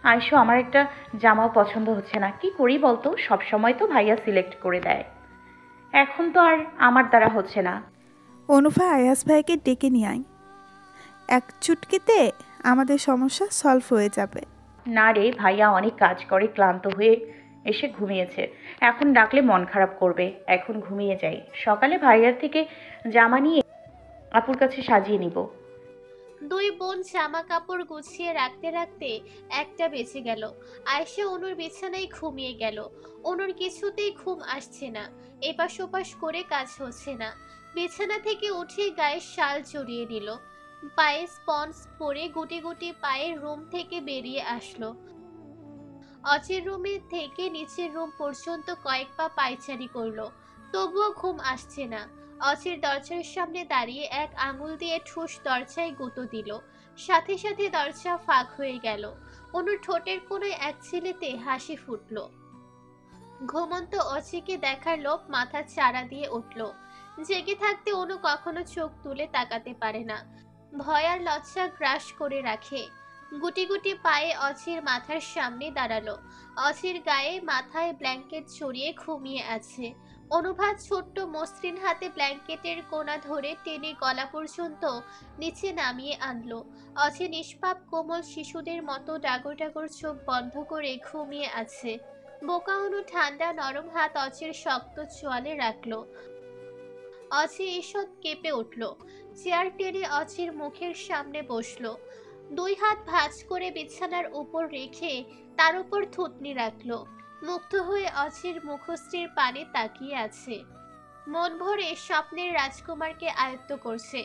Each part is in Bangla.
আয়শো, আমার একটা জামাও পছন্দ হচ্ছে না। কি করি বলতো? সবসময় তো ভাইয়া সিলেক্ট করে দেয়, এখন তো আর আমার দ্বারা হচ্ছে না। অনুফা, আয়াস ভাইকে ডেকে নিয়ে আয়। এক চুটকিতে আমাদের সমস্যা সলভ হয়ে যাবে। না রে, ভাইয়া অনেক কাজ করে, ক্লান্ত হয়ে এসে ঘুমিয়েছে। এখন ডাকলে মন খারাপ করবে। এখন ঘুমিয়ে যাই, সকালে ভাইয়ার থেকে জামা নিয়ে আপুর কাছে সাজিয়ে নিব। দুই বোন জামা কাপড় গুছিয়ে রাখতে রাখতে একটা বেঁচে গেল। আয়শা অনুর বিছানায় ঘুমিয়ে গেল। অনুর কিছুতেই ঘুম আসছে না, এপাশ ওপাশ করে কাজ হচ্ছে না। বিছানা থেকে উঠে গায়ে শাল জড়িয়ে নিল, পায়ে স্পঞ্জ পরে গুটি গুটি পায়ে রুম থেকে বেরিয়ে আসলো। অচির রুমে থেকে নিচের রুম পর্যন্ত কয়েক পা পায়চারি করলো, তবুও ঘুম আসছে না। অচির দরজার সামনে দাঁড়িয়ে এক আঙুল দিয়ে ঠুস দরজায় গুঁতো দিল, সাথে সাথে দরজা ফাঁক হয়ে গেল। অনুর ঠোঁটের কোণে এক ছেলেতে হাসি ফুটলো। ঘুমন্ত অচিকে দেখার লোভ মাথা চাড়া দিয়ে উঠল। জেগে থাকতে অনু কখনো চোখ তুলে তাকাতে পারে না, ভয় আর লজ্জা গ্রাস করে রাখে। গুটি গুটি পায়ে অচির মাথার সামনে দাঁড়ালো। অচির গায়ে মাথায় ব্ল্যাঙ্কেট ছড়িয়ে ঘুমিয়ে আছে। অনুভা ছোট্ট মসৃণ হাতে ব্ল্যাঙ্কেটের কোনা ধরে টেনে গলা পর্যন্ত নিচে নামিয়ে আনলো। অচি নিষ্পাপ কোমল শিশুদের মতো ডাগর ডাগর চোখ বন্ধ করে ঘুমিয়ে আছে। বোকা অনু ঠান্ডা নরম হাত অচির শক্ত চোয়ালে রাখলো। অচি ঈষৎ কেঁপে উঠল, চেয়ার টেনে অচির মুখের সামনে বসলো। দুই হাত ভাঁজ করে বিছানার উপর রেখে তার উপর থুতনি রাখলো। মুগ্ধ হয়ে অচির মুখশ্রীর পানে তাকিয়ে আছে, মন ভরে স্বপ্নের রাজকুমারকে আয়ত্ত করছে।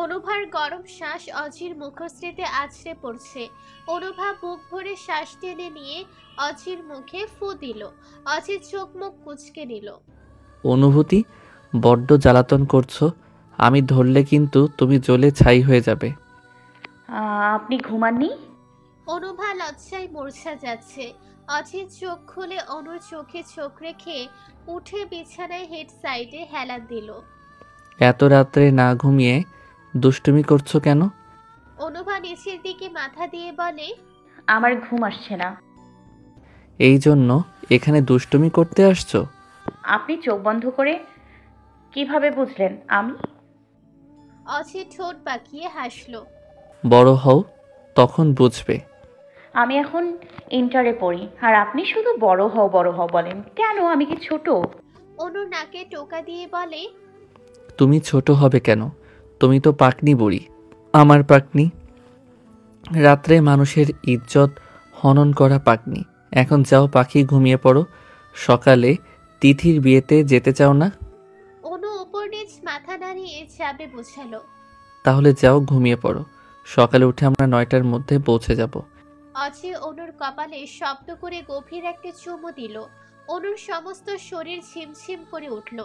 অনুভার গরম শ্বাস অজির মুখশ্রীতে আছড়ে পড়ছে। অনুভা বুক ভরে শ্বাস টেনে নিয়ে অজির মুখে ফু দিল। অজির চোখ মুখ কুঁচকে নিল। অনুভূতি, বড্ড জ্বালাতন করছো। আমি ধরলে কিন্তু তুমি জ্বলে ছাই হয়ে যাবে। আপনি ঘুমাননি? অনুভা লজ্জায় মূর্ছা যাচ্ছে। অজির চোখ খুলে অনুর চোখে চোখ রেখে উঠে বিছানায় হেড সাইডে হেলান দিল। এত রাত্রে না ঘুমিয়ে দুষ্টুমি করছো কেন? অনুভা নিচের দিকে মাথা দিয়ে বলে, আমার ঘুম আসছে না। এই জন্য এখানে দুষ্টুমি করতে আসছো? আপনি চোখ বন্ধ করে কিভাবে বুঝলেন আমি? অজির ঠোঁট বাঁকিয়ে হাসল। বড় হও, তখন বুঝবে। আমি এখন ইন্টারে পড়ি, আর আপনি শুধু বড় হও বড় হও বলেন কেন? আমি কি ছোট? অনুর নাকে টোকা দিয়ে বলে, তুমি ছোট হবে কেন? তুমি তো পাকনি বুড়ি। আমার পাকনি, রাত্রে মানুষের ইজ্জত হনন করা পাকনি। এখন যাও পাখি, ঘুমিয়ে পড়ো। সকালে তিথির বিয়েতে যেতে চাও না? অনু উপর নিচ মাথা নাড়িয়ে যাবে বোঝালো। তাহলে যাও, ঘুমিয়ে পড়ো। সকালে উঠে আমরা 9টার মধ্যে পৌঁছে যাব। অজি অনুর কপালে শব্দ করে গভীর একটা চুমু দিল। অনুর সমস্ত শরীর ঝিমঝিম করে উঠল,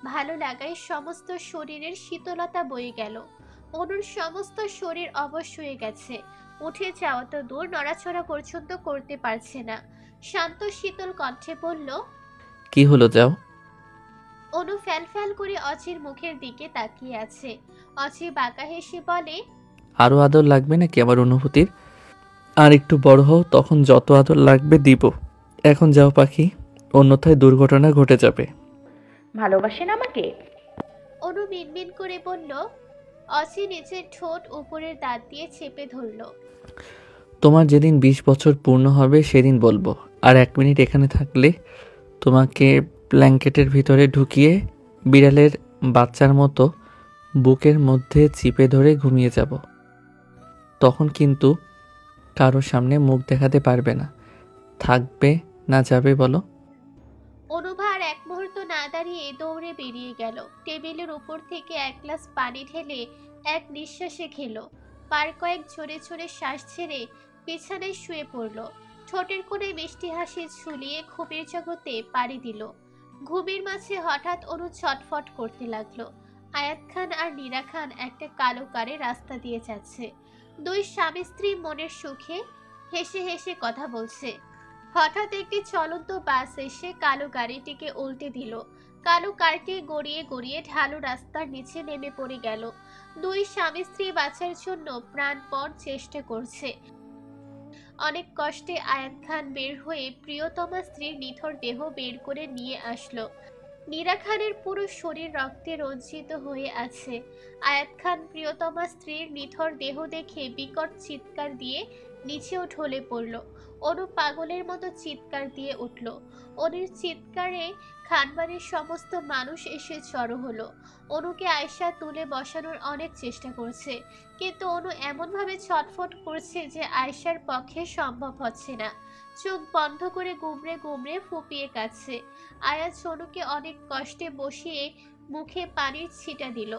ভালো লাগায় সমস্ত শরীরের শীতলতা বয়ে গেল। অনুর সমস্ত শরীর অবশ হয়ে গেছে, উঠে যাওয়া তো দূর, নড়াচড়া পর্যন্ত করতে পারছে না। শান্ত শীতল কণ্ঠে বলল, কি হলো, যাও। অনু ফ্যাল ফ্যাল করে অচির মুখের দিকে তাকিয়ে আছে। অচি বাঁকা হেসে বলে, আরও আদর লাগবে নাকি আমার অনুভূতির? আর একটু বড় হও, তখন যত আদর লাগবে দিব। এখন যাও পাখি, অন্যথায় দুর্ঘটনা ঘটে যাবে। ভালোবাসেন আমাকে? অনু মিনমিন করে বলল। অচি নিচের ঠোঁট উপরের দাঁত দিয়ে চেপে ধরল। তোমার যেদিন 20 বছর পূর্ণ হবে সেদিন বলবো। আর 1 মিনিট এখানে থাকলে তোমাকে ব্ল্যাঙ্কেটের ভিতরে ঢুকিয়ে বিড়ালের বাচ্চার মতো বুকের মধ্যে চিপে ধরে ঘুমিয়ে যাব। তখন কিন্তু কারোর সামনে মুখ দেখাতে পারবে না। থাকবে না যাবে বলো? অনুভা আর এক মুহূর্ত না দাঁড়িয়ে দৌড়ে বেরিয়ে গেল। টেবিলের উপর থেকে এক গ্লাস পানি ঢেলে এক নিঃশ্বাসে খেলো। পার কয়েক ঝরে ঝরে শ্বাস ছেড়ে বিছানায় শুয়ে পড়ল। ঠোঁটের কোণে মিষ্টি হাসি ঝুলিয়ে ঘুমের জগতে পাড়ি দিল। ঘুমের মাঝে হঠাৎ অনু ছটফট করতে লাগলো। আয়াত খান আর নীরা খান একটা কালো কারে রাস্তা দিয়ে যাচ্ছে। দুই স্বামী স্ত্রী মনের সুখে হেসে হেসে কথা বলছে। হঠাৎ একটি চলন্ত বাস এসে কালো গাড়িটিকে উল্টে দিল। কালো কারটি গড়িয়ে গড়িয়ে ঢালু রাস্তার নিচে নেমে পড়ে গেল। দুই স্বামী স্ত্রী বাঁচার জন্য প্রাণপণ চেষ্টা করছে। অনেক কষ্টে আয়াত খান বের হয়ে প্রিয়তমা স্ত্রীর নিথর দেহ বের করে নিয়ে আসলো। নীরা খানের পুরো শরীর রক্তে রঞ্জিত হয়ে আছে। আয়াত খান প্রিয়তমা স্ত্রীর নিথর দেহ দেখে বিকট চিৎকার দিয়ে নিচেও ঢলে পড়ল। অনু পাগলের মতো চিৎকার দিয়ে উঠল। অনুর চিৎকারে খানবাড়ির সমস্ত মানুষ এসে জড়ো হলো। অনুকে আয়শা তুলে বসানোর অনেক চেষ্টা করছে, কিন্তু অনু এমনভাবে ছটফট করছে যে আয়শার পক্ষে সম্ভব হচ্ছে না। চোখ বন্ধ করে গুমড়ে গুমড়ে ফুপিয়ে কাঁদছে। আয়াজ অনুকে অনেক কষ্টে বসিয়ে মুখে পানির ছিটা দিল।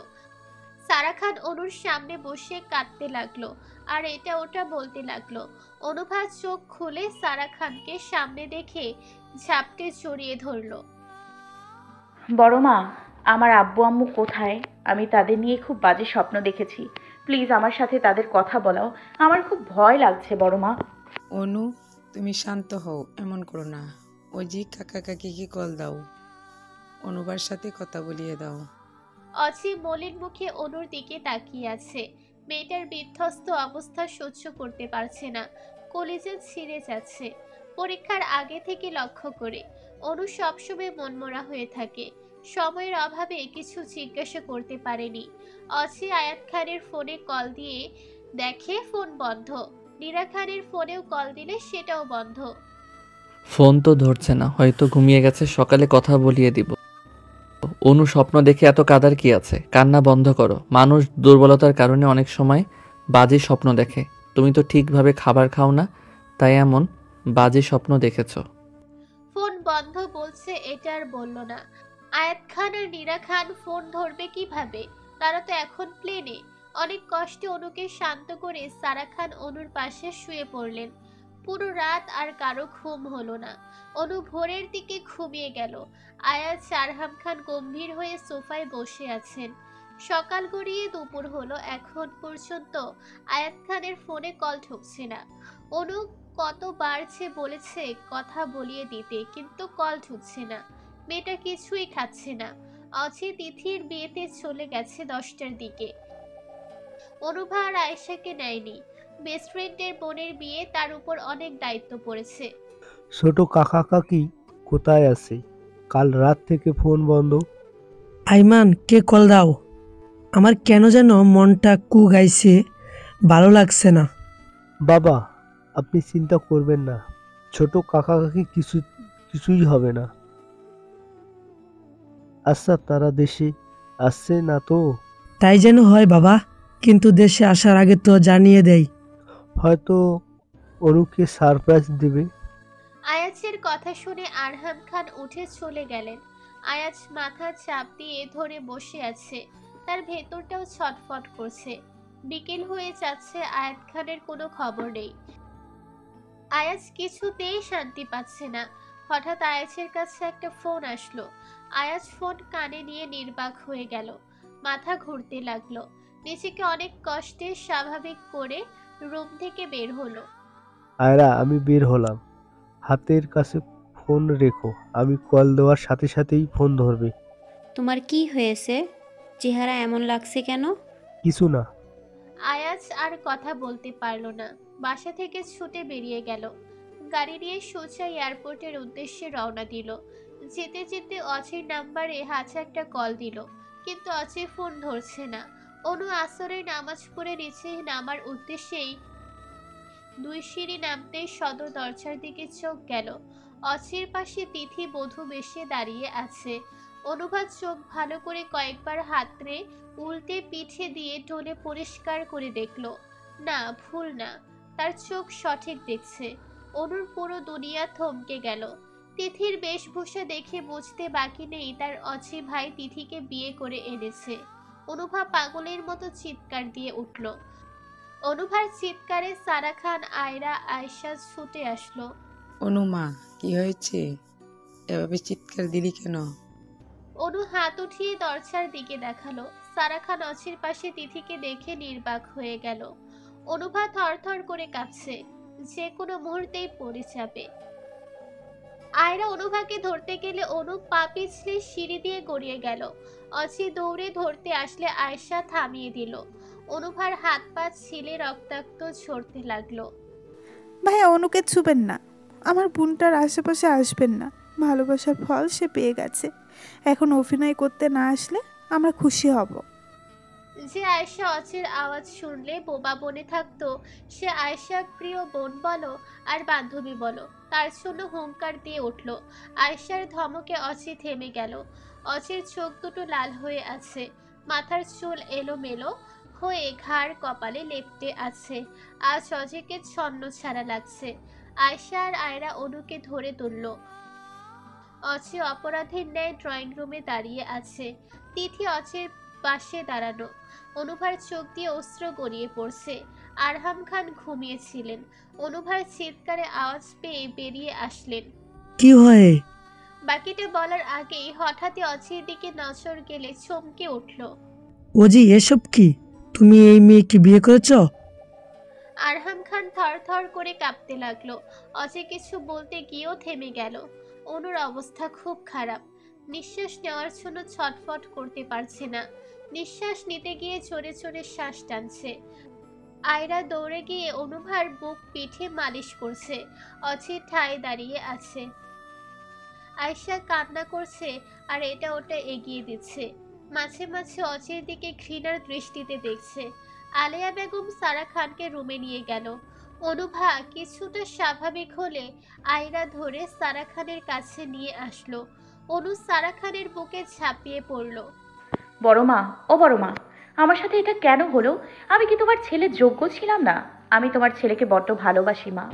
সারা খান অনুর সামনে বসে কাঁদতে লাগলো আর এটা ওটা বলতে লাগলো। অনুভা চোখ খুলে সারা খানকে সামনে দেখে ঝাপটে জড়িয়ে ধরলো। বড় মা, আমার আব্বু আম্মু কোথায়? আমি তাদের নিয়ে খুব বাজে স্বপ্ন দেখেছি। প্লিজ আমার সাথে তাদের কথা বলাও। আমার খুব ভয় লাগছে বড় মা। অনু, তুমি শান্ত হও, এমন করো না। ওই জি কাকা কাকিকে কল দাও, অনুবার সাথে কথা বলিয়ে দাও। অজি মলিন মুখে অনুর দিকে তাকিয়ে আছে। মেয়েটার বিধ্বস্ত অবস্থা সহ্য করতে পারছে না, কলিজা ছিঁড়ে যাচ্ছে। পরীক্ষার আগে থেকে লক্ষ্য করে অনু সবসময় মনমরা হয়ে থাকে। সময়ের অভাবে কিছু জিজ্ঞাসা করতে পারেনি। অজি আয়াত খানের ফোনে কল দিয়ে দেখে ফোন বন্ধ। নীরা খানের ফোনেও কল দিলে সেটাও বন্ধ। ফোন তো ধরছে না, হয়তো ঘুমিয়ে গেছে, সকালে কথা বলিয়ে দিব। অনু, স্বপ্ন দেখে এত কাদার কি আছে? কান্না বন্ধ করো। মানুষ দুর্বলতার কারণে অনেক সময় বাজে স্বপ্ন দেখে। তুমি তো ঠিকভাবে খাবার খাও না, তাই এমন বাজে স্বপ্ন দেখেছো। ফোন বন্ধ বলছে, এটা আর বলল না। আয়াত খান আর নীরা খান ফোন ধরবে কিভাবে? তারা তো এখন প্লেনে। অনেক কষ্টে অনুকে শান্ত করে সারা খান অনুর পাশে শুয়ে পড়লেন। পুরো রাত আর কারো ঘুম হলো না। অনু ভোরের দিকে ঘুমিয়ে গেল। আয়াত সারহাম খান গম্ভীর হয়ে সোফায় বসে আছেন। সকাল গড়িয়ে দুপুর হলো, এখন পর্যন্ত আয়াত খানের ফোনে কল ঢুকছে না। অনু কতবার যে বলেছে কথা বলিয়ে দিতে, কিন্তু কল ঢুকছে না। মেয়েটা কিছুই খাচ্ছে না। অজি তিথির বিয়েতে চলে গেছে 10টার দিকে। অনুভা আর আয়েশাকে নেয়নি। বেস্ট ফ্রেন্ডের বোনের বিয়ে, তার উপর অনেক দায়িত্ব পড়েছে। ছোট কাকা কাকি কোথায় আছে? কাল রাত থেকে ফোন বন্ধ। আইমান, কে কল দাও? আমার কেন যেন মনটা কু গাইছে, ভালো লাগছে না। বাবা, আপনি চিন্তা করবেন না, ছোট কাকা কাকি কিছুই হবে না। আচ্ছা, তারা দেশে আসছে না তো? তাই যেন হয় বাবা, কিন্তু দেশে আসার আগে তো জানিয়ে দেই। হয়তো অনুকে সারপ্রাইজ দেবে। আয়াজের কথা শুনে আরহাম খান উঠে চলে গেলেন। আয়াজ মাথা চাপ দিয়ে ধরে বসে আছে। তার ভেতরটাও ছটফট করছে। বিকেল হয়ে যাচ্ছে, আয়াত খানের কোনো খবর নেই। আয়াজ কিছুতেই শান্তি পাচ্ছে না। হঠাৎ আয়াজের কাছে একটা ফোন আসলো। আয়াজ ফোন কানে নিয়ে নির্বাক হয়ে গেল। মাথা ঘুরতে লাগলো। নিজেকে অনেক কষ্টে স্বাভাবিক করে রুম থেকে বের হলো। আয়রা, আমি বের হলাম। হাতের কাছে ফোন রেখো, আমি কল দেওয়ার সাথে সাথেই ফোন ধরবে। তোমার কি হয়েছে? চেহারা এমন লাগছে কেন? কিছু না। আয়াজ আর কথা বলতে পারল না। বাসা থেকে ছুটে বেরিয়ে গেল। গাড়ি নিয়ে সোজা এয়ারপোর্টের উদ্দেশ্যে রওনা দিল। যেতে যেতে অচির নাম্বারে একটা কল দিল, কিন্তু অচি ফোন ধরছে না। অনু আসরের নামাজ পড়ে নিচে নামার উদ্দেশ্যেই 2 সিঁড়ি নামতে সদর দরজার দিকে চোখ গেল। অচির পাশে তিথি বধূ বেশে দাঁড়িয়ে আছে। অনুভা চোখ ভালো করে কয়েকবার হাতড়ে উল্টে পিঠে দিয়ে টোলে পরিষ্কার করে দেখল, না, ভুল না, তার চোখ সঠিক দেখছে। অনুর পুরো দুনিয়া থমকে গেল। তিথির বেশভূষা দেখে বুঝতে বাকি নেই তার অচি ভাই তিথিকে বিয়ে করে এনেছে। অনুভা পাগলের মতো চিৎকার দিয়ে উঠল। অনুভার চিৎকারে সারা খান, আয়রা, আয়শা ছুটে আসলো। অনুমা, কি হয়েছে? এভাবে চিৎকার দিলি কেন? অনু হাত উঠিয়ে দরজার দিকে দেখালো। সারা খান অচির পাশে তিথিকে দেখে নির্বাক হয়ে গেল। অনুভা থরথর করে কাঁপছে, যে কোনো মুহূর্তেই পড়ে যাবে। আয়রা অনুভাকে ধরতে গেলে অনু পা পিছলে সিঁড়ি দিয়ে গড়িয়ে গেল। অচি দৌড়ে ধরতে আসলে আয়শা থামিয়ে দিল। অনুভার হাত পা ছিলে রক্তাক্ত ঝরতে লাগলো। ভাইয়া অনুকে ছুবেন না, আমার বোনটার আশেপাশে আসবেন না। ভালোবাসার ফল সে পেয়ে গেছে, এখন অভিনয় করতে না আসলে আমরা খুশি হব। যে আয়েশা অচির আওয়াজ শুনলে বোবা বনে থাকতো, সে আয়েশার প্রিয় বোন বলো আর বান্ধবী বলো, তার জন্য হুঙ্কার দিয়ে উঠল। আয়েশার ধমকে অচি থেমে গেল। অচির চোখ দুটো লাল হয়ে আছে, মাথার চুল এলোমেলো হয়ে ঘাড় কপালে লেপ্টে আছে। আজ অজিকে ছন্ন ছাড়া লাগছে। আয়েশা আর আয়রা অনুকে ধরে তুলল। অচি অপরাধীর ন্যায় ড্রয়িং রুমে দাঁড়িয়ে আছে। তিথি অচির পাশে দাঁড়ানো। অনুভার চোখ দিয়ে অস্ত্র গড়িয়ে পড়ছে। আরহাম খান ঘুমিয়েছিলেন। অনুভার চিৎকারে আওয়াজ পেয়ে বেরিয়ে আসলেন। কি হয়? বাকিটা বলার আগেই হঠাৎই অচির দিকে নজর গেলে চমকে উঠল। ওজি এসব কি? তুমি এই মেয়েকে বিয়ে করেছো? আরহাম খান থর থর করে কাঁপতে লাগলো। অচি কিছু বলতে গিয়েও থেমে গেল। অনুর অবস্থা খুব খারাপ। নিঃশ্বাস নেওয়ার জন্য ছটফট করতে পারছে না। নিঃশ্বাস নিতে গিয়ে জোরে জোরে শ্বাস টানছে। আয়রা দৌড়ে গিয়ে অনুভার বুক পিঠে মালিশ করছে। অচি ঠায় দাঁড়িয়ে আছে। আয়শা কান্না করছে আর এটা ওটা এগিয়ে দিচ্ছে। মাঝে মাঝে অচির দিকে ঘৃণার দৃষ্টিতে দেখছে। আলেয়া বেগম সারা খানকে রুমে নিয়ে গেল। অনুভা কিছুটা স্বাভাবিক হলে আয়রা ধরে সারা খানের কাছে নিয়ে আসলো। অনু সারা খানের বুকে ঝাঁপিয়ে পড়ল। বড় মা, ও বড় মা, আমার সাথে এটা কেন হলো? আমি কি তোমার ছেলের যোগ্য ছিলাম না? আমি তোমার ছেলেকে বড্ড ভালোবাসি মা।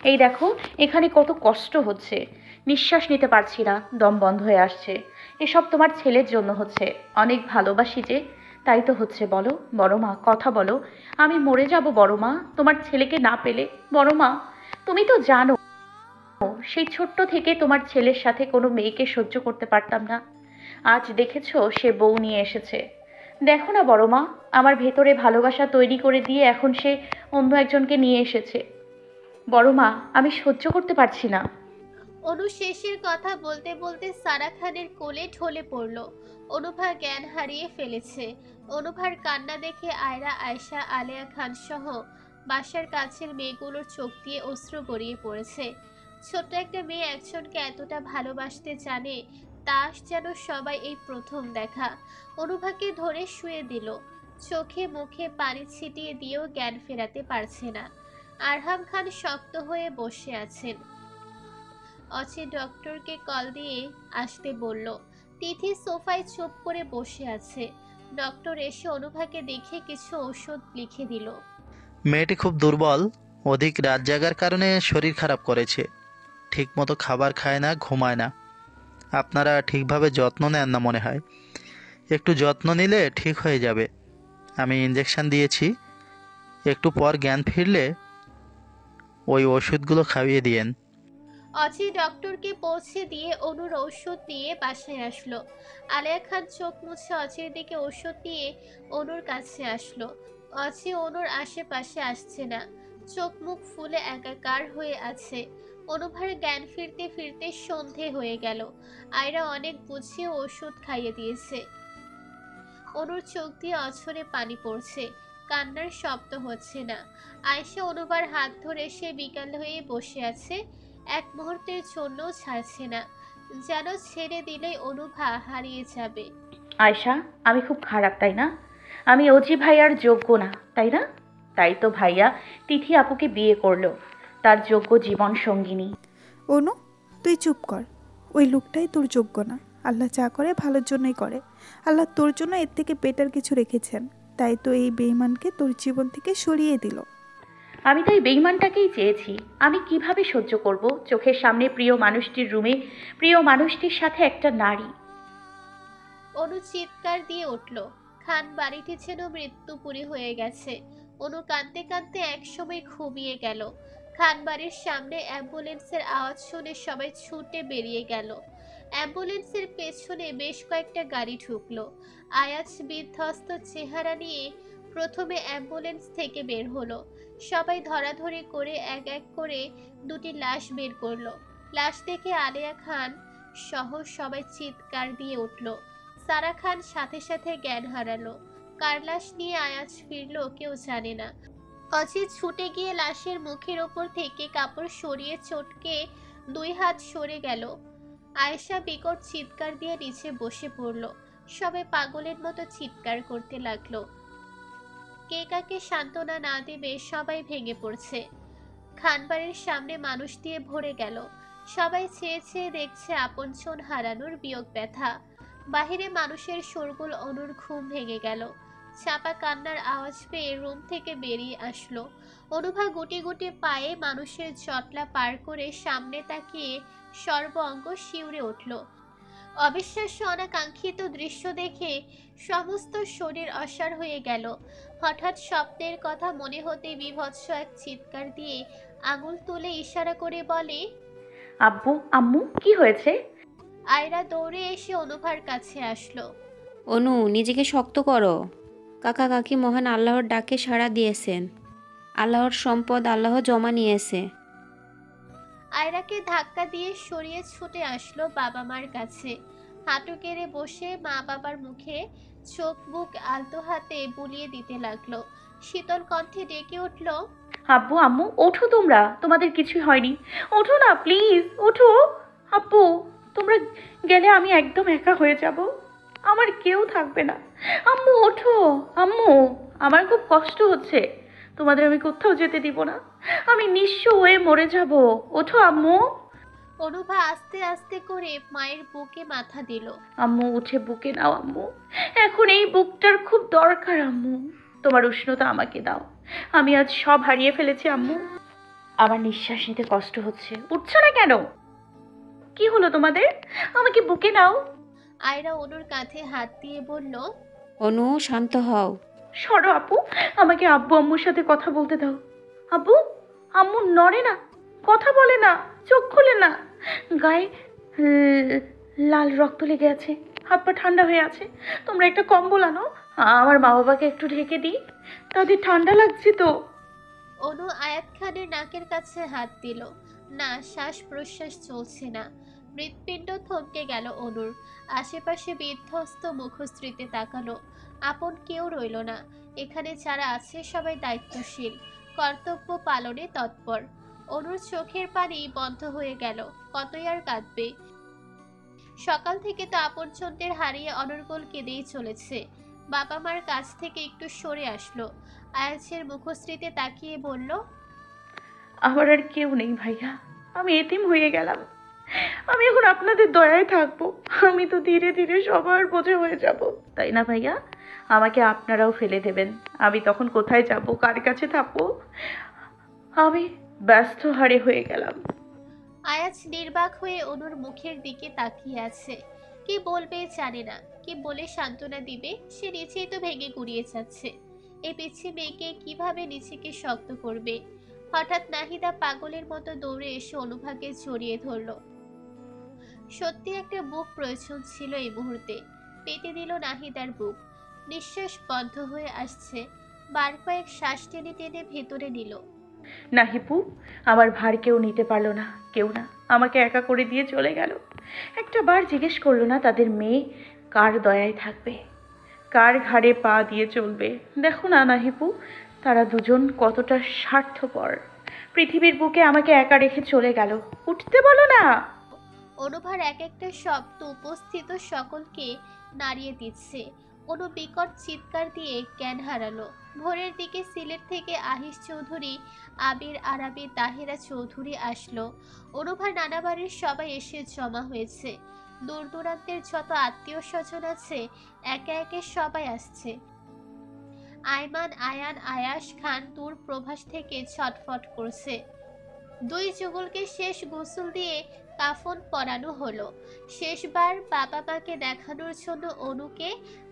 এই দেখো, এখানে কত কষ্ট হচ্ছে, নিঃশ্বাস নিতে পারছি না, দম বন্ধ হয়ে আসছে। এসব তোমার ছেলের জন্য হচ্ছে। অনেক ভালোবাসি যে, তাই তো হচ্ছে। বলো বড় মা, কথা বলো। আমি মরে যাব বড় মা তোমার ছেলেকে না পেলে। বড় মা, তুমি তো জানো সেই ছোট্ট থেকে তোমার ছেলের সাথে কোনো মেয়েকে সহ্য করতে পারতাম না। আজ দেখেছো সে বউ নিয়ে এসেছে। দেখো না বড় মা, আমার ভেতরে ভালোবাসা তৈরি করে দিয়ে এখন সে অন্য একজনকে নিয়ে এসেছে। বড় মা, আমি সহ্য করতে পারছি না। অনু শেষের কথা বলতে বলতে সারা খানের কোলে ঢলে পড়ল। অনুভা জ্ঞান হারিয়ে ফেলেছে। অনুভার কান্না দেখে আয়রা, আয়শা, আলেয়া খান সহ বাসার কাছের মেয়েগুলোর চোখ দিয়ে অশ্রু গড়িয়ে পড়েছে। ছোট্ট একটা মেয়ে একজনকে এতটা ভালোবাসতে জানে, তা যেন সবাই এই প্রথম দেখা। অনুভাকে ধরে শুয়ে দিল। চোখে মুখে পানি ছিটিয়ে দিয়েও জ্ঞান ফেরাতে পারছে না। আরহাম খান শক্ত হয়ে বসে আছেন। অচি ডক্টরকে কল দিয়ে আসতে বলল। তিথি সোফায় চুপ করে বসে আছে। ডক্টর এসে অনুভাকে দেখে কিছু ওষুধ লিখে দিল। মেয়েটি খুব দুর্বল, অধিক রাত জাগার কারণে শরীর খারাপ করেছে। ঠিকমতো খাবার খায় না, ঘুমায় না। আপনারা ঠিকভাবে যত্ন নেন না মনে হয়। একটু যত্ন নিলে ঠিক হয়ে যাবে। আমি ইঞ্জেকশন দিয়েছি, একটু পর জ্ঞান ফিরলে ওই ওষুধগুলো খাইয়ে দিয়েন। অচি ডক্টরকে পৌঁছে দিয়ে অনুর ওষুধ নিয়ে বাসায় আসলো। আলেয়া খান চোখ মুছে অচির দিকে ওষুধ দিয়ে অনুর কাছে আসলো। অচি অনুর আশেপাশে আসছে না, চোখ মুখ ফুলে একাকার হয়ে আছে। অনুভার জ্ঞান ফিরতে ফিরতে সন্ধে হয়ে গেল। আয়রা অনেক বুঝিয়ে ওষুধ খাইয়ে দিয়েছে। অনুর চোখ দিয়ে অঝরে পানি পড়ছে, কান্নার শব্দ হচ্ছে না। আয়েশা অনুবার হাত ধরে সে বিকাল হয়ে বসে আছে, এক মুহূর্তের জন্য ছাড়ছে না, যেন ছেড়ে দিলেই অনুভা হারিয়ে যাবে। আয়শা, আমি খুব খারাপ তাই না? আমি অজি ভাইয়ার যোগ্য না তাই না? তাই তো ভাইয়া তিথি আপুকে বিয়ে করলো, তার যোগ্য জীবন সঙ্গিনী। অনু, তুই চুপ কর। ওই লোকটাই তোর যোগ্য না। আল্লাহ যা করে ভালোর জন্যই করে। আল্লাহ তোর জন্য এর থেকে বেটার কিছু রেখেছেন, তাই তো এই বেঈমানকে তোর জীবন থেকে সরিয়ে দিল। আমি তো এই বেঈমানটাকেই চেয়েছি। আমি কিভাবে সহ্য করব চোখের সামনে প্রিয় মানুষটির রুমে প্রিয় মানুষটির সাথে একটা নারী? অনু চিৎকার দিয়ে উঠল। খান বাড়িটি যেন মৃত্যুপুরী হয়ে গেছে। অনু কাঁদতে কাঁদতে একসময় ঘুমিয়ে গেল। খান বাড়ির সামনে অ্যাম্বুলেন্সের আওয়াজ শুনে সবাই ছুটে বেরিয়ে গেল। অ্যাম্বুলেন্সের পেছনে বেশ কয়েকটা গাড়ি ঢুকলো। আয়াজ বিধ্বস্ত চেহারা নিয়ে প্রথমে অ্যাম্বুলেন্স থেকে বের হলো। সবাই ধরাধরি করে এক এক করে দুটি লাশ বের করলো। লাশ দেখে আলেয়া খান সহ সবাই চিৎকার দিয়ে উঠল। সারা খান সাথে সাথে জ্ঞান হারালো। কার লাশ নিয়ে আয়াজ ফিরলো কেউ জানে না। অজিত ছুটে গিয়ে লাশের মুখের ওপর থেকে কাপড় সরিয়ে চটকে 2 হাত সরে গেল। আয়েশা বিকট চিৎকার দিয়ে নিচে বসে পড়ল। সবাই পাগলের মতো চিৎকার করতে লাগলো। কে কাকে সান্ত্বনা না দেবে সবাই ভেঙে পড়ছে। খানবাড়ির সামনে মানুষ দিয়ে ভরে গেল। সবাই চেয়ে চেয়ে দেখছে আপনজন হারানোর বিয়োগ ব্যথা। বাহিরে মানুষের শোরগোল। অনুর ঘুম ভেঙে গেল। চাপা কান্নার আওয়াজ পেয়ে রুম থেকে বেরিয়ে আসলো। অনুভা গুটি গুটি পায়ে মানুষের জটলা পার করে সামনে তাকিয়ে সর্ব অঙ্গ শিউরে উঠল। অবিশ্বাস্য অনাকাঙ্ক্ষিত দৃশ্য দেখে সমস্ত শরীর অসাড় হয়ে গেল। হঠাৎ স্বপ্নের কথা মনে হতে বীভৎস এক চিৎকার দিয়ে আঙুল তুলে ইশারা করে বলে, আব্বু আম্মু কি হয়েছে? আয়রা দৌড়ে এসে অনুভার কাছে আসলো। অনু, নিজেকে শক্ত করো। কাকা কাকি মহান আল্লাহর ডাকে সাড়া দিয়েছেন। আল্লাহর সম্পদ আল্লাহ জমা নিয়েছে। আয়রাকে ধাক্কা দিয়ে সরিয়ে ছুটে আসলো বাবা মার কাছে। হাঁটু কেড়ে বসে মা বাবার মুখে চোখ বুক আলতো হাতে বুলিয়ে দিতে লাগলো। শীতল কণ্ঠে ডেকে উঠল, আব্বু আম্মু ওঠো, তোমরা, তোমাদের কিছুই হয়নি, ওঠো না প্লিজ, ওঠো। আব্বু, তোমরা গেলে আমি একদম একা হয়ে যাব, আমার কেউ থাকবে না। আম্মু ওঠো, আম্মু আমার খুব কষ্ট হচ্ছে, তোমাদের আমি কোথাও যেতে দিব না, আমি নিঃস্ব হয়ে মরে যাব, ওঠো আম্মু। অনুভা আস্তে আস্তে করে মায়ের বুকে মাথা দিল। আম্মু উঠে বুকে নাও আম্মু, এখন এই বুকটার খুব দরকার আম্মু, তোমার উষ্ণতা আমাকে দাও, আমি আজ সব হারিয়ে ফেলেছি আম্মু, আমার নিঃশ্বাস নিতে কষ্ট হচ্ছে, উঠছো না কেন? কি হলো তোমাদের? আমাকে বুকে নাও। আয়রা অনুর কাঁধে হাত দিয়ে বলল, অনু, শান্ত হও। সরো আপু, আমাকে আব্বু আম্মুর সাথে কথা বলতে দাও। আব্বু আম্মু নড়ে না, কথা বলে না, চোখ খুলে না, গায়ে লাল রক্ত লেগে আছে, হাত পা ঠান্ডা হয়ে আছে, তোমরা একটা কম্বল আনো, আমার মা বাবাকে একটু ঢেকে দিই, তাদের ঠান্ডা লাগছে তো। অনু আয়াত খানের নাকের কাছে হাত দিল। না, শ্বাস প্রশ্বাস চলছে না। হৃৎপিণ্ড থমকে গেল অনুর। আশেপাশে বিধ্বস্ত মুখশ্রীতে তাকালো। আপন কেউ রইল না। এখানে যারা আছে সবাই দায়িত্বশীল, কর্তব্য পালনে তৎপর। অনুর চোখের পানি বন্ধ হয়ে গেল। কতই আর কাঁদবে? সকাল থেকে তো আপনজনদের হারিয়ে অনর্গল কেঁদেই চলেছে। বাবা মার কাছ থেকে একটু সরে আসলো। আয়াছের মুখশ্রীতে তাকিয়ে বলল, আমার আর কেউ নেই ভাইয়া, আমি এতিম হয়ে গেলাম, আমি এখন আপনাদের দয়ায় থাকবো, আমি তো ধীরে ধীরে সবার বোঝা হয়ে যাব, তাই না ভাইয়া? আমাকে আপনারাও ফেলে দেবেন, আমি তখন কোথায় যাব, কার কাছে থাকবো? আমি ব্যস্ত হারে হয়ে গেলাম। আয়াজ নির্বাক হয়ে অনুর মুখের দিকে তাকিয়ে আছে। কি বলবে জানে না, কি বলে সান্ত্বনা দিবে, সে নিচেই তো ভেঙে গুড়িয়ে যাচ্ছে। এই পিচ্ছি মেয়েকে কিভাবে নিজেকে শক্ত করবে? হঠাৎ নাহিদা পাগলের মতো দৌড়ে এসে অনুভাকে জড়িয়ে ধরল। সত্যি একটা বুক প্রয়োজন ছিল এই মুহূর্তে। পেতে দিল নাহিদার বুক। নিঃশ্বাস বন্ধ হয়ে আসছে। বার কয়েক শ্বাস টেনে টেনে ভেতরে নিল। নাহিপু, আমার ভার কেউ নিতে পারলো না, কেউ না, আমাকে একা করে দিয়ে চলে গেল। একটা বার জিজ্ঞেস করলো না তাদের মেয়ে কার দয়ায় থাকবে, কার ঘাড়ে পা দিয়ে চলবে। দেখো না নাহিপু, তারা দুজন কতটা স্বার্থপর, পৃথিবীর বুকে আমাকে একা রেখে চলে গেল, উঠতে বলো না। অনুভার এক একটা শব্দ উপস্থিত সকলকে নাড়িয়ে দিচ্ছে। অনু বিকট চিৎকার দিয়ে জ্ঞান হারালো। ভোরের দিকে সিলেট থেকে আহিস চৌধুরী, আবির আরাবি, তাহেরা চৌধুরী আসলো। অনুভার নানা বাড়ির সবাই এসে জমা হয়েছে। দূর দূরান্তের যত আত্মীয় স্বজন আছে একে একে সবাই আসছে। আয়মান, আয়ান, আয়াস খান দূর প্রভাস থেকে ছটফট করছে। দুই যুগলকে শেষ গোসল দিয়ে কাফন পরানো হলো। শেষবার বাবা মাকে দেখানোর জন্য অনুকে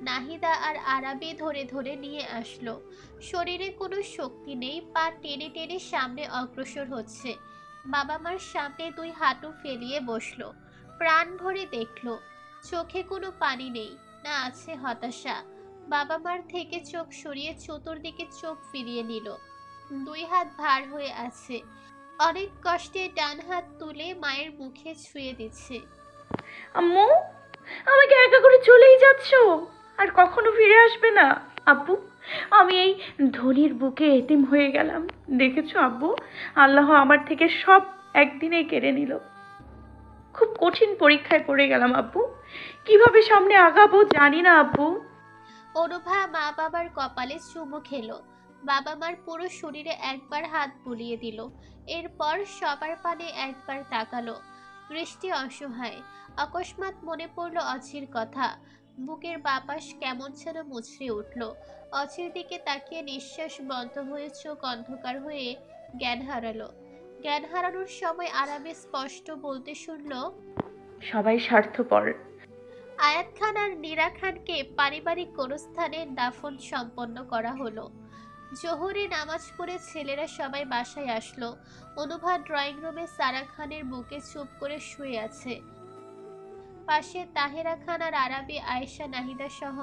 নাহিদা আর আরাবি ধরে ধরে নিয়ে আসলো। শরীরে কোনো শক্তি নেই, পা টেনে টেনে সামনে অগ্রসর হচ্ছে। বাবা মার সামনে দুই হাঁটু ফেলিয়ে বসলো। প্রাণ ভরে দেখলো, চোখে কোনো পানি নেই, না আছে হতাশা। বাবা মার থেকে চোখ সরিয়ে চতুর্দিকে চোখ ফিরিয়ে নিল। দুই হাত ভার হয়ে আছে। অনেক কষ্টে ডান হাত তুলে মায়ের মুখে ছুঁয়ে দিচ্ছে। আম্মু, আমাকে একা করে চলেই যাচ্ছ, আর কখনো ফিরে আসবে না? আব্বু, আমি এই ধনির বুকে এতিম হয়ে গেলাম। দেখেছো আব্বু, আল্লাহ আমার থেকে সব একদিনেই কেড়ে নিল। খুব কঠিন পরীক্ষায় পড়ে গেলাম আব্বু। কিভাবে সামনে আগাবো জানি না আব্বু। অনুভা মা বাবার কপালে চুমু খেলো। বাবা মার পুরো শরীরে একবার হাত বুলিয়ে দিল। এরপর সবার পানে একবার তাকালো। দৃষ্টি অসহায়। অকস্মাৎ মনে পড়ল অচির কথা। বুকের বাপাস কেমন যেন মুচড়ে উঠল। অচির দিকে তাকিয়ে নিঃশ্বাস বন্ধ হয়ে চোখ অন্ধকার হয়ে জ্ঞান হারালো। জ্ঞান হারানোর সময় আরামে স্পষ্ট বলতে শুনল, সবাই স্বার্থপর। আয়াত খান আর নীরা খানকে পারিবারিক গোরস্থানে দাফন সম্পন্ন করা হলো। জোহরে নামাজ পড়ে ছেলেরা সবাই বাসায় আসলো। অনুভা ড্রয়িং রুমে সারা খানের বুকে চুপ করে শুয়ে আছে। পাশে তাহেরা খান আর আরাবি, আয়েশা, নাহিদা সহ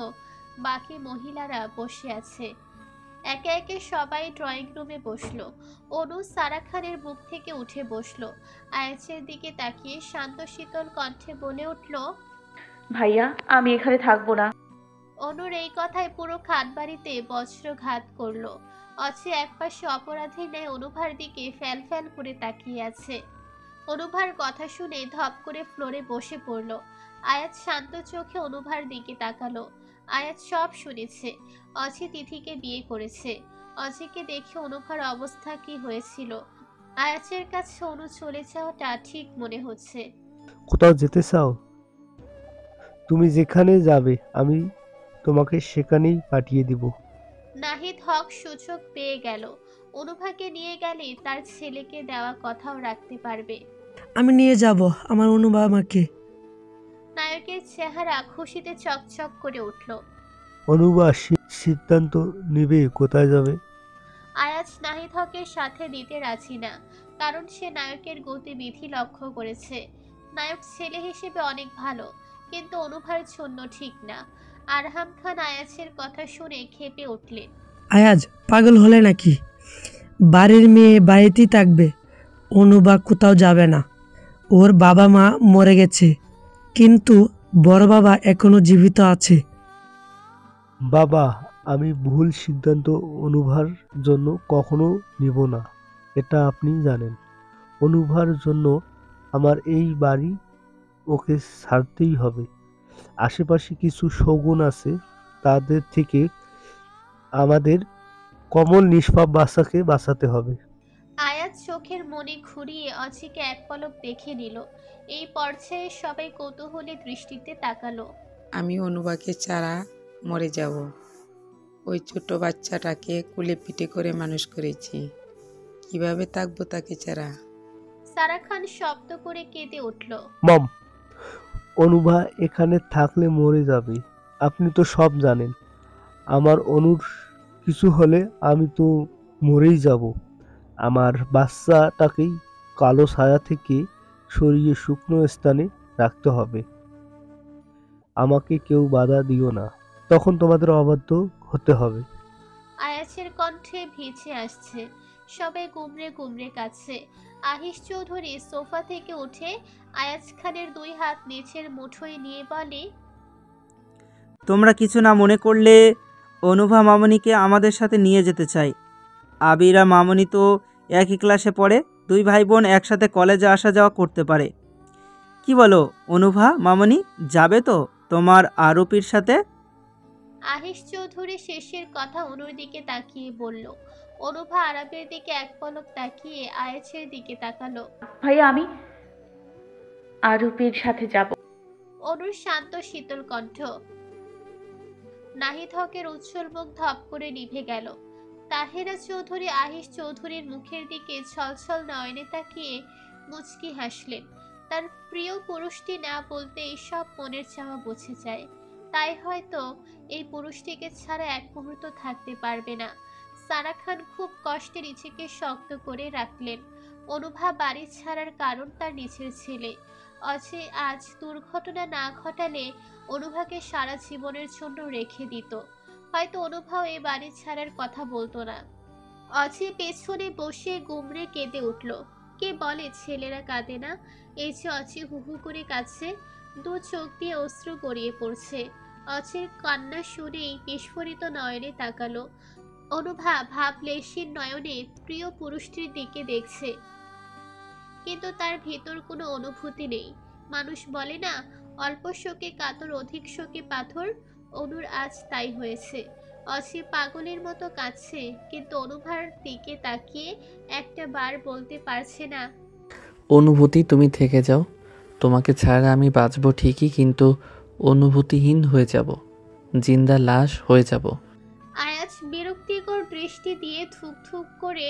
বাকি মহিলারা বসে আছে। একে একে সবাই ড্রয়িং রুমে বসলো। অনু সারা খানের বুক থেকে উঠে বসলো। আয়াছের দিকে তাকিয়ে শান্ত শীতল কণ্ঠে বলে উঠল, ভাইয়া, আমি এখানে থাকবো না। অনুর এই কথায় পুরো খানবাড়িতে বজ্রঘাত করলো। অচে একপাশে অপরাধীর ন্যায় অনুভার দিকে ফ্যাল ফ্যাল করে তাকিয়ে আছে। অনুভার কথা শুনে ধপ করে ফ্লোরে বসে পড়ল। আয়াত শান্ত চোখে অনুভার দিকে তাকালো। আয়াত সব শুনেছে। অচি তিথিকে বিয়ে করেছে। অচিকে দেখে অনুভার অবস্থা কি হয়েছিল। আয়াতের কাছে অনু চলে যাওয়াটা ঠিক মনে হচ্ছে। কোথাও যেতে চাও? তুমি যেখানে যাবে আমি তোমাকে সেখানেই পাঠিয়ে দিব। নাহিদ হক সুযোগ পেয়ে গেল। অনুভাকে নিয়ে গেলে তার ছেলেকে দেওয়া কথাও রাখতে পারবে। আমি নিয়ে যাব আমার অনুভা আমাকে। নায়কের চেহারা খুশিতে চকচক করে উঠল। অনুবা সিদ্ধান্ত নেবে কোথায় যাবে। আয়াজ নাহিদ হকের সাথে দিতে রাজি না, কারণ সে নায়কের গতিবিধি লক্ষ্য করেছে। নায়ক ছেলে হিসেবে অনেক ভালো, কিন্তু অনুভার জন্য ঠিক না। আরহাম খান আয়াজের কথা শুনে ক্ষেপে উঠলেন। আয়াজ পাগল হলে নাকি? বাড়ির মেয়ে বাড়িতেই থাকবে, অনুবা কোথাও যাবে না। ওর বাবা মা মরে গেছে, কিন্তু বড় বাবা এখনো জীবিত আছে। বাবা, আমি ভুল সিদ্ধান্ত অনুভার জন্য কখনো নিব না, এটা আপনি জানেন। অনুভার জন্য আমার এই বাড়ি ওকে ছাড়তেই হবে। আশেপাশে কিছু শগুন আছে, তাদের থেকে আমাদের কমল নিষ্পাপ বাচ্চাকে বাঁচাতে হবে। আয়াজ চোখের মনে ঘুরিয়ে অচিকে এক পলক দেখে নিল। এই পর্যায়ে সবাই কৌতূহলী দৃষ্টিতে তাকালো। আমি অনুবাকে ছাড়া মরে যাব। ওই ছোট বাচ্চাটাকে কুলে পিঠে করে মানুষ করেছি, কিভাবে থাকবো তাকে ছাড়া? সারা খান শব্দ করে কেঁদে উঠল। মম, অনুভা এখানে থাকলে মরে যাবে। আপনি তো সব জানেন। আমার অনুর কিছু হলে আমি তো মরেই যাব। আমার বাচ্চাটাকেই কালো ছায়া থেকে সরিয়ে শুকনো স্থানে রাখতে হবে। আমাকে কেউ বাধা দিও না, তখন তোমাদের অবাধ্য হতে হবে। আয়াছের কণ্ঠে ভিজে আসছে। সবাই গুমরে গুমরে কাছে। আহিস চৌধুরী সোফা থেকে উঠে আয়াজ খানের দুই হাত নিচের মুঠোয় নিয়ে বলে, তোমরা কিছু না মনে করলে অনুভা মামনিকে আমাদের সাথে নিয়ে যেতে চাই। আবিরা মামনি তো একই ক্লাসে পড়ে, দুই ভাই বোন একসাথে কলেজে আসা যাওয়া করতে পারে। কি বলো অনুভা মামনি, যাবে তো তোমার আরোপীর সাথে? আহিস চৌধুরী শেষের কথা অনুর দিকে তাকিয়ে বলল। অনুভা আরবের দিকে এক পলক তাকিয়ে আয়াছের দিকে তাকালো। ভাইয়া, আমি আরুপির সাথে যাব। অনুর শান্ত শীতল কণ্ঠ। নাহিদ হকের উজ্জ্বল মুখ ধপ করে নিভে গেল। তাহেরা চৌধুরী আহিস চৌধুরীর মুখের দিকে ছলছল নয়নে তাকিয়ে মুচকি হাসলেন। তার প্রিয় পুরুষটি না বলতেই সব মনের চাওয়া বুঝে যায়। তাই হয়তো এই পুরুষটিকে ছাড়া এক মুহূর্ত থাকতে পারবে না। সারা খান খুব কষ্টে নিজেকে শক্ত করে রাখলেন। অনুভা বাড়ি ছাড়ার কারণ তার নিজের ছেলে। অচে আজ দুর্ঘটনা না ঘটালে অনুভাকে সারা জীবনের জন্য রেখে দিত। হয়তো অনুভাও এ বাড়ি ছাড়ার কথা বলতো না। অচে পেছনে বসে গুমরে কেঁদে উঠল। কে বলে ছেলেরা কাঁদে না? এই যে অচে হুহু করে কাঁদছে, দু চোখ দিয়ে অশ্রু গড়িয়ে পড়ছে। অচির কান্না শুনেই বিস্ফোরিত নয়নে তাকালো। অনুভা ভাবলেশীর নয়নে প্রিয় পুরুষটির দিকে দেখছে, কিন্তু তার ভেতর কোনো অনুভূতি নেই। মানুষ বলে না, অল্প শোকে কাতর অধিক শোকে পাথর। অনুর আজ তাই হয়েছে। অচি পাগলের মতো কাঁদছে, কিন্তু অনুভার দিকে তাকিয়ে একটা বার বলতে পারছে না। অনুভূতি, তুমি থেকে যাও। তোমাকে ছাড়া আমি বাঁচব ঠিকই, কিন্তু অনুভূতিহীন হয়ে যাব, জিন্দা লাশ হয়ে যাব। আয়াজ বিরক্তিকর দৃষ্টি দিয়ে থুক থুক করে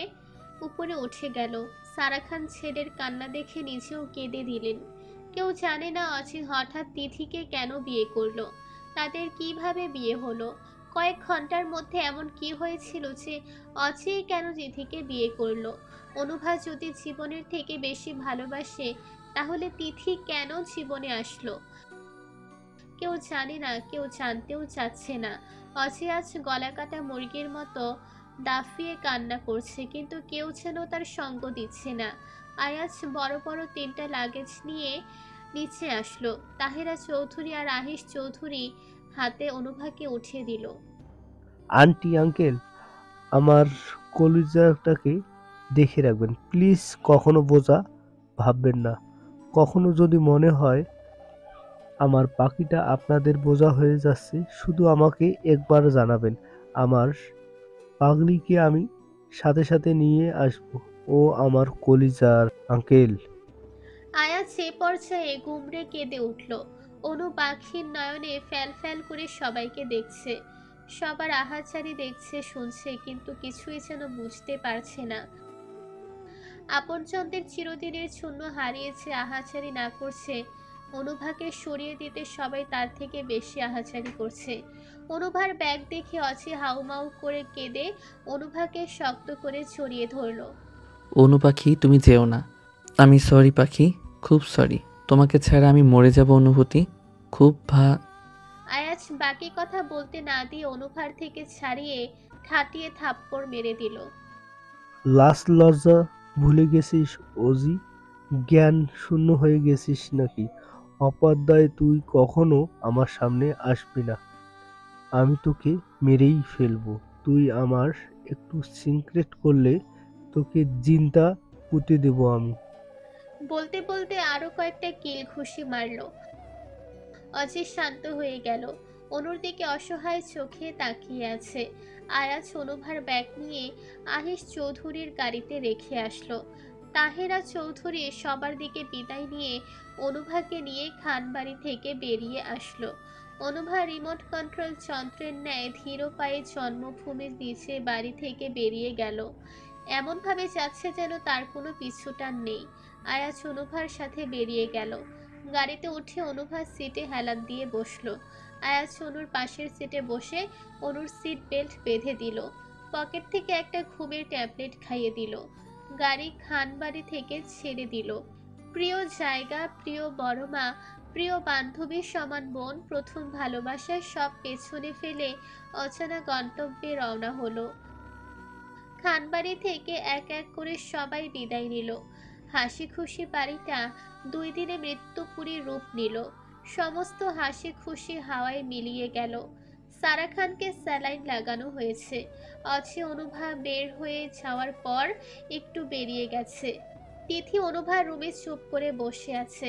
উপরে উঠে গেল। সারা খান ছেলের কান্না দেখে নিজেও কেঁদে দিলেন। কেউ জানে না অচি হঠাৎ তিথিকে কেন বিয়ে করলো, তাদের কিভাবে বিয়ে হলো, কয়েক ঘন্টার মধ্যে এমন কি হয়েছিল যে অচি কেন তিথিকে বিয়ে করলো। অনুভা যদি জীবনের থেকে বেশি ভালোবাসে, তাহলে তিথি কেন জীবনে আসলো? কেউ জানে না, কেউ জানতেও চাচ্ছে না। অচি আজ গলা কাটা মুরগির মতো দাফিয়ে কান্না করছে, কিন্তু কেউ যেন তার সঙ্গ দিচ্ছে না। আয়াজ বড় বড় 3টা লাগেজ নিয়ে নিচে আসলো। তাহেরা চৌধুরী আর আহিস চৌধুরী হাতে অনুভাকে উঠিয়ে দিল। আন্টি আঙ্কেল, আমার কলিজাটাকে দেখে রাখবেন প্লিজ, কখনো বোঝা ভাববেন না। কখনো যদি মনে হয় আমার পাখিটা আপনাদের বোঝা হয়ে যাচ্ছে, শুধু আমাকে একবার জানাবেন। আমার পাগলিকে আমি সাথে সাথে নিয়ে আসব। ও আমার কলিজার আঙ্কেল। আয়াজ সে পর্যায়ে গুমড়ে কেঁদে উঠল। অনু পাখির নয়নে ফ্যাল ফ্যাল করে সবাইকে দেখছে, সবার আহাচারি দেখছে, শুনছে, কিন্তু কিছুই যেন বুঝতে পারছে না। আপনজনদের চিরদিনের শূন্য হারিয়েছে, আহাচারি না করছে। অনুভাকে সরিয়ে দিতে সবাই তার থেকে বেশি আহাচারি করছে। অনুভার ব্যাগ দেখে অচি হাউমাউ করে কেঁদে অনুভাকে শক্ত করে জড়িয়ে ধরল। অনু পাখি, তুমি যেও না। আমি সরি পাখি, খুব সরি। তোমাকে ছাড়া আমি মরে যাব অনুভূতি, খুব আয়াজ বাকি কথা বলতে না দিয়ে অনুভার থেকে ছাড়িয়ে ঠাটিয়ে থাপ্পড় মেরে দিল। লাস্ট লজ্জা ভুলে গেছিস অজি? জ্ঞান শূন্য হয়ে গেছিস নাকি? অপর্দায় তুই কখনো আমার সামনে আসবি না, আমি তোকে মেরেই ফেলবো। তুই আমার একটু সিক্রেট করলে তোকে জিন্দা পুঁতে দেবো আমি। বলতে বলতে আরো কয়েকটা কিল ঘুষি মারল। অজিত শান্ত হয়ে গেল, অনুর দিকে অসহায় চোখে তাকিয়ে আছে। আয়াজ অনুভার ব্যাগ নিয়ে আহিস চৌধুরীর গাড়িতে রেখে আসলো। তাহেরা চৌধুরী সবার দিকে বিদায় নিয়ে অনুভাকে নিয়ে খানবাড়ি থেকে বেরিয়ে আসলো। অনুভা রিমোট কন্ট্রোল যন্ত্রের ন্যায় ধীর পায়ে জন্মভূমির নিচে বাড়ি থেকে বেরিয়ে গেল। এমনভাবে যাচ্ছে যেন তার কোনো পিছুটান নেই। আয়াজ অনুভার সাথে বেরিয়ে গেল। গাড়িতে উঠে অনুভার সিটে হেলান দিয়ে বসলো। আয়াজ অনুর পাশের সিটে বসে অনুর সিট বেল্ট বেঁধে দিল। পকেট থেকে একটা ঘুমের ট্যাবলেট খাইয়ে দিল। গাড়ি খানবাড়ি থেকে ছেড়ে দিল। প্রিয় জায়গা, প্রিয় বড় মা, প্রিয় বান্ধবীর সমান বোন, প্রথম ভালোবাসা সব পেছনে ফেলে অচেনা গন্তব্যে রওনা হলো। খানবাড়ি থেকে এক এক করে সবাই বিদায় নিল। হাসি খুশি বাড়িটা 2 দিনে মৃত্যুপুরীর রূপ নিল। সমস্ত হাসি খুশি হাওয়ায় মিলিয়ে গেল। সারা খানকে স্যালাইন লাগানো হয়েছে। অচি অনুভা বের হয়ে যাওয়ার পর একটু বেরিয়ে গেছে। তিথি অনুভার রুমে চুপ করে বসে আছে।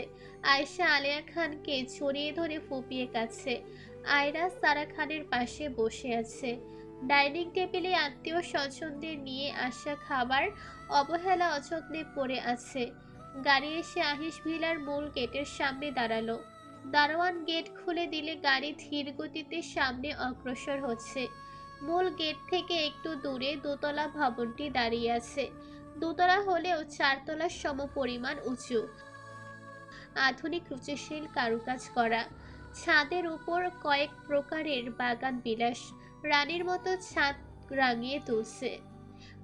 আয়েশা আলেয়া খানকে জড়িয়ে ধরে ফুপিয়ে কাছে। আয়রা সারা খানের পাশে বসে আছে। ডাইনিং টেবিলে আত্মীয় স্বজনদের নিয়ে আসা খাবার অবহেলা অযত্নে পড়ে আছে। গাড়ি এসে আহিস ভিলার মূল গেটের সামনে দাঁড়ালো। দারোয়ান গেট খুলে দিলে গাড়ি ধীর গতিতে সামনে অগ্রসর হচ্ছে। মূল গেট থেকে একটু দূরে দোতলা ভবনটি দাঁড়িয়ে আছে। দোতলা হলেও 4 তলার সমপরিমাণ উঁচু। আধুনিক রুচিশীল কারুকাজ করা। ছাদের উপর কয়েক প্রকারের বাগান বিলাস রানীর মতো ছাদ রাঙিয়ে তুলছে।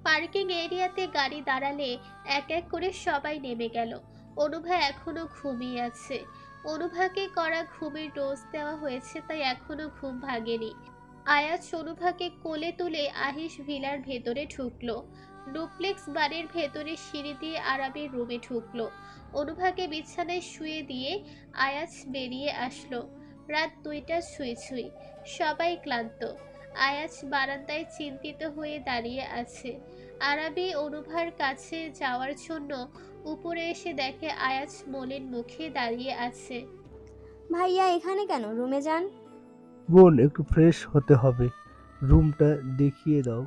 পার্কিং এরিয়াতে গাড়ি দাঁড়ালে এক এক করে সবাই নেমে গেল। অনুভা এখনো ঘুমিয়ে আছে। অনুভাকে করা ঘুমের ডোজ দেওয়া হয়েছে, তাই এখনো ঘুম ভাঙেনি। আয়াজ অনুভাকে কোলে তুলে আহিস ভিলার ভেতরে ঢুকলো। ডুপ্লেক্স বাড়ির ভেতরে সিঁড়ি দিয়ে আরামের রুমে ঢুকলো। অনুভাকে বিছানায় শুয়ে দিয়ে আয়াজ বেরিয়ে আসলো। রাত 2টা ছুঁই ছুঁই, সবাই ক্লান্ত। আয়াজ বারান্দায় চিন্তিত হয়ে দাঁড়িয়ে আছে। আরাবি অনুভার কাছে যাওয়ার জন্য উপরে এসে দেখে আয়াজ মলিন মুখে দাঁড়িয়ে আছে। ভাইয়া এখানে কেন? রুমে যান। বোন, একটু ফ্রেশ হতে হবে, রুমটা দেখিয়ে দাও।